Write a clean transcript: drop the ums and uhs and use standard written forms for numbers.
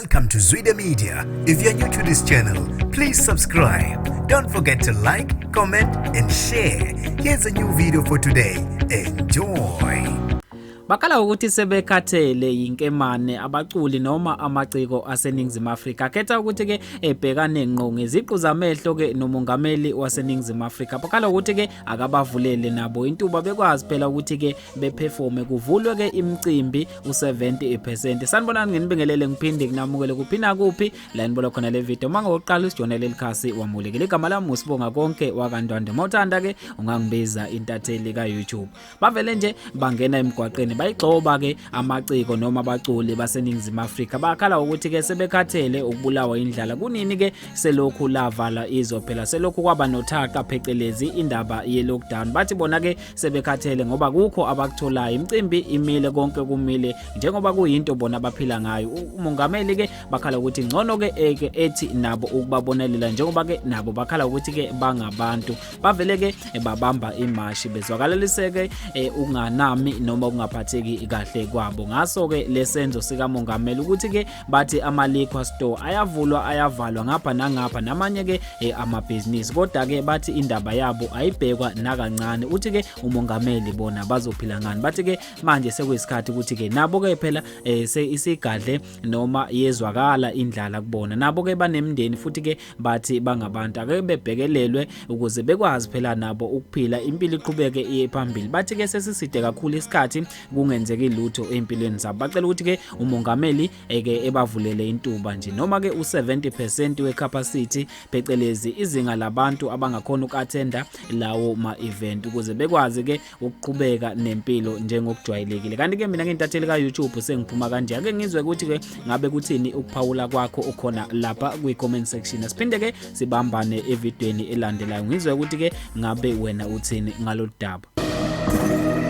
Welcome to Zwide Media. If you're new to this channel, please subscribe. Don't forget to like, comment, and share. Here's a new video for today. Enjoy. Bakala ukuthi sebekhathele yinkemane abaculi noma amaciko aseningizimu Afrika khetha ukuthi ke ebhekane ngqo ngeziqu zamehlo ke nomongameli waseningizimu Afrika. Bakala ukuthi ke akabavulele nabo intuba bekwazi phela ukuthi ke beperforme kuvulwe ke imicimbi u70%. Sanibonani nginibingelele ngiphinde nginamukele kuphina kuphi la nibola khona le video manga oqala usijonele likhasi wamulekile igama lami usibonga konke wakandwande mawuthanda ke ungangibiza intatheli ka YouTube. Bavele nje bangena imigwaqeni bayigxoba ke amaciko noma abaculi baseningizimu Afrika bakhala ukuthi ke sebekhathele ukubulawa indlala kunini ke selokhu lavala izo phela selokhu kwaba nothaqa phecelezi indaba ye lockdown bathi bona ke sebekhathele ngoba kukho abakutholayo imicimbi imile konke kumile njengoba kuyinto bona baphila ngayo umongameli ke bakhala ukuthi ngcono ke ethi nabo ukubabonelela njengoba ke nabo bakhala ukuthi ke bangabantu bavele ke babamba imashi bezwakaleliseke unganami noma ungaphatheki kahle kwabo ngaso ke lesenzo sika mongameli ukuthi ke bathi ama liquor store ayavulwa ayavalwa ngapha nangapha namanye ke amabhizinisi kodwa ke bathi indaba yabo ayibhekwa nakancane uthi ke umongameli bona bazophila ngani bathi ke manje sekuyisikhathi ukuthi ke nabo ke phela isigadle noma yezwakala indlala kubona nabo ke banemndeni futhi ke bathi bangabantu ake bebhekelelwe ukuze bekwazi phela nabo ukuphila impilo iqhubeke iye phambili bathi ke sesiside kakhulu isikhathi kungenzeki lutho empilweni zabo bacela ukuthi ke umongameli eke ebavulele intuba nje noma ke u70% wecapacity phecelezi izinga labantu abangakhona ukuattenda lawo ma event ukuze bekwazi ke ukuqhubeka nempilo njengokujwayelekile kanti ke mina ngintatheli ka YouTube sengiphuma kanje ake ngizwe ukuthi ke ngabe kuthini ukuphawula kwakho ukhona lapha kwi comment section siphinde ke sibambane evidweni elandelayo ngizwe ukuthi ke ngabe wena uthini ngalolu daba.